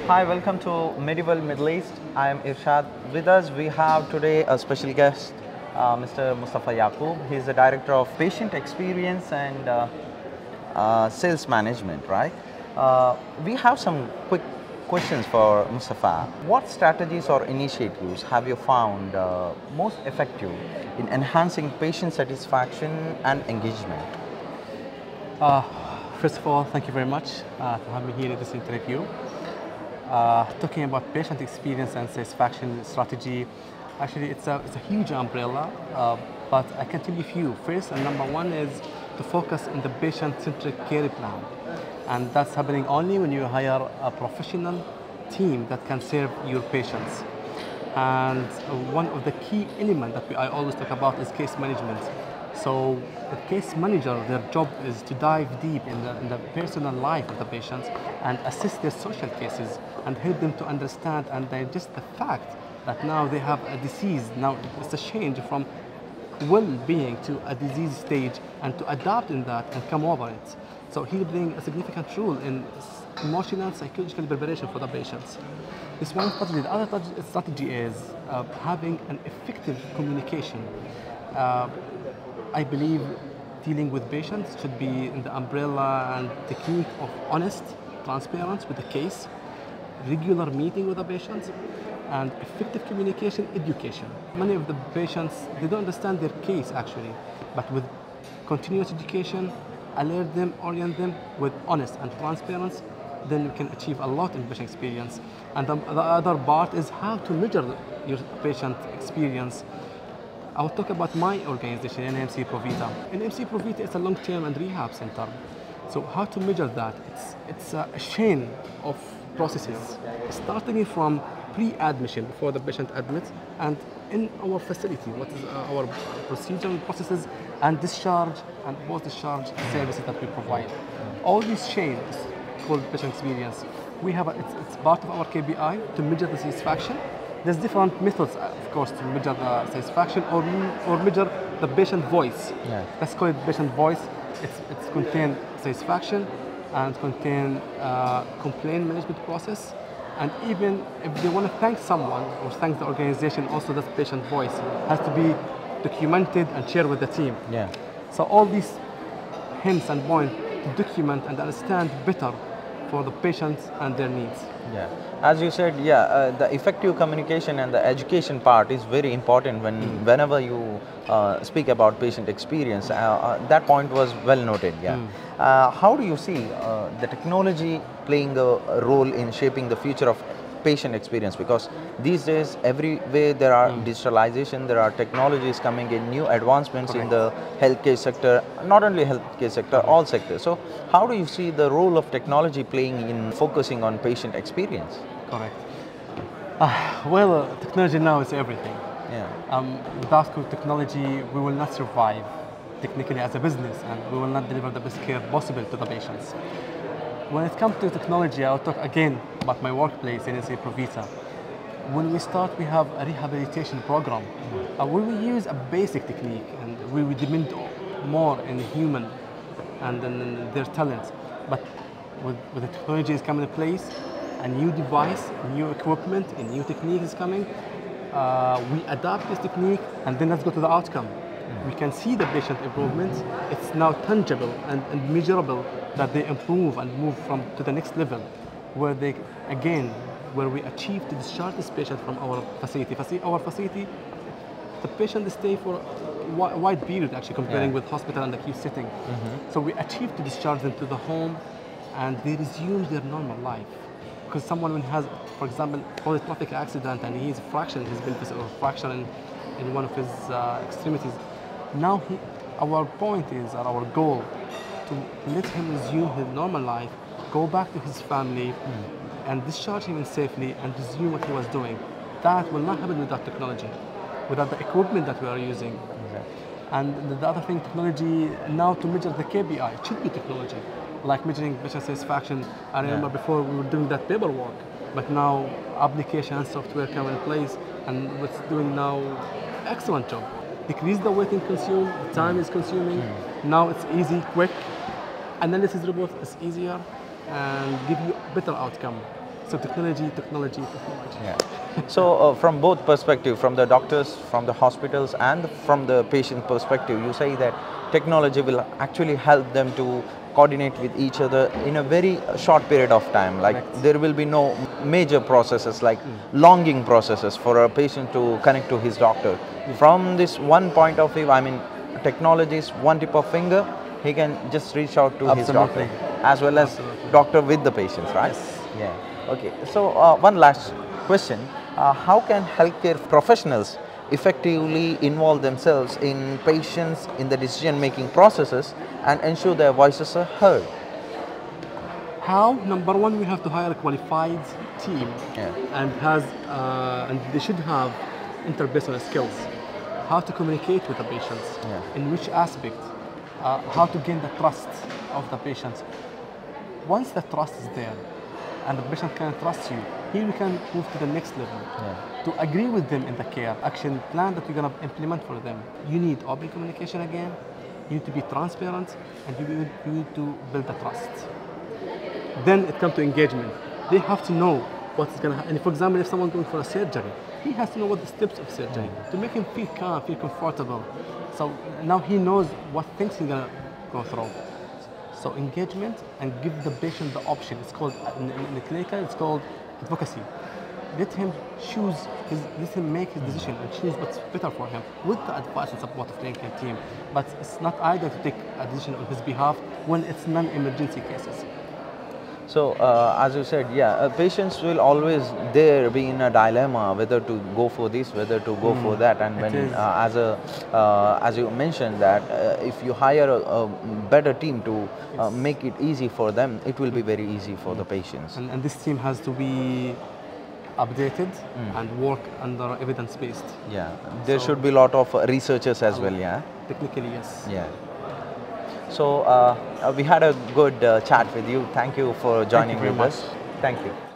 Hi, welcome to Mediworld Middle East. I am Irshad. With us, we have today a special guest, Mr. Mustafa Yacoub. He is the Director of Patient Experience and Sales Management, right? We have some quick questions for Mustafa. What strategies or initiatives have you found most effective in enhancing patient satisfaction and engagement? First of all, thank you very much for having me here in this interview. Talking about patient experience and satisfaction strategy, actually it's a huge umbrella, but I can tell you a few. First and number one is to focus on the patient-centric care plan. And that's happening only when you hire a professional team that can serve your patients. And one of the key elements that I always talk about is case management. So the case manager, their job is to dive deep in the personal life of the patients and assist their social cases and help them to understand and digest the fact that now they have a disease. Now it's a change from well-being to a disease stage and to adapt in that and come over it. So he playing a significant role in emotional, psychological preparation for the patients. This one strategy. The other strategy is having an effective communication. I believe dealing with patients should be in the umbrella and technique of honest transparency with the case, regular meeting with the patients, and effective communication education. Many of the patients, they don't understand their case actually, but with continuous education, alert them, orient them with honest and transparency, then you can achieve a lot in patient experience. And the other part is how to measure your patient experience. I will talk about my organization, NMC ProVita. NMC ProVita is a long-term and rehab center. So how to measure that? It's a chain of processes, starting from pre-admission, before the patient admits, and in our facility, what is our procedural processes, and discharge and post-discharge services that we provide. All these chains called patient experience. We have it's part of our KPI to measure the satisfaction. There's different methods, of course, to measure the satisfaction or measure the patient voice. Yeah. Let's call it patient voice. It's contain satisfaction and contain complaint management process. And even if they want to thank someone or thank the organization, also that patient voice has to be documented and shared with the team. Yeah. So all these hints and points to document and understand better for the patients and their needs. Yeah, as you said, the effective communication and the education part is very important whenever you speak about patient experience. That point was well noted. Yeah. How do you see the technology playing a role in shaping the future of patient experience? Because these days, everywhere there are digitalization, there are technologies coming in, new advancements in the healthcare sector, not only healthcare sector, all sectors. So how do you see the role of technology playing in focusing on patient experience? Correct. Technology now is everything. Yeah. Without technology, we will not survive technically as a business, and we will not deliver the best care possible to the patients. When it comes to technology, I'll talk again about my workplace, NSA ProVita. When we start, we have a rehabilitation program. We will use a basic technique, and we will depend more in human and in their talents. But with the technology is coming in place, a new device, new equipment, a new technique is coming. We adapt this technique, and then let's go to the outcome. We can see the patient improvements. It's now tangible and measurable that they improve and move to the next level, where we achieve to discharge this patient from our facility. Our facility, the patient stay for a wide period actually comparing with hospital and acute setting. So we achieve to discharge them to the home, and they resume their normal life. Because someone who has, for example, a traffic accident and he's fractured his pelvis or fracture in one of his extremities. Now our point is, or our goal, to let him resume his normal life, go back to his family, and discharge him safely and resume what he was doing. That will not happen without technology, without the equipment that we are using. Exactly. And the other thing, technology now to measure the KPI, it should be technology, like measuring patient satisfaction. I remember before we were doing that paperwork, but now application and software come in place, and what's doing now, excellent job. Decrease the waiting consume, the time is consuming. Now it's easy, quick. Analysis report is easier and give you better outcome. So technology. Yeah. So from both perspective, from the doctors, from the hospitals, and from the patient perspective, you say that technology will actually help them to coordinate with each other in a very short period of time. Like Correct. there will be no major processes like longing processes for a patient to connect to his doctor. From this one point of view, I mean, technology is one tip of finger. He can just reach out to his doctor Absolutely. as well as Absolutely. doctor with the patients, right? Yes. Yeah. Okay. So one last question: how can healthcare professionals effectively involve themselves in patients in the decision-making processes and ensure their voices are heard? How? Number one, we have to hire a qualified team, Yeah. and they should have interpersonal skills. How to communicate with the patients, Yeah. in which aspect, how to gain the trust of the patients. Once the trust is there, and the patient can trust you, here we can move to the next level. To agree with them in the care action plan that you're going to implement for them. You need open communication again. You need to be transparent, and you need to build the trust. Then it comes to engagement. They have to know what's going to happen. For example, if someone's going for a surgery, he has to know what the steps of surgery to make him feel calm, feel comfortable. So now he knows what things he's going to go through. So engagement and give the patient the option. It's called, in the clinical, it's called advocacy. Let him choose, let him make his decision and choose what's better for him with the advice and support of clinical team. But it's not either to take a decision on his behalf when it's non-emergency cases. So as you said, yeah, patients will always there be in a dilemma whether to go for this, whether to go for that, and when as you mentioned that if you hire a better team to make it easy for them, it will be very easy for the patients. And this team has to be updated and work under evidence-based. Yeah, there should be a lot of researchers as well. Yeah. Technically, yes. Yeah. So we had a good chat with you. Thank you for joining very with much. us. Thank you.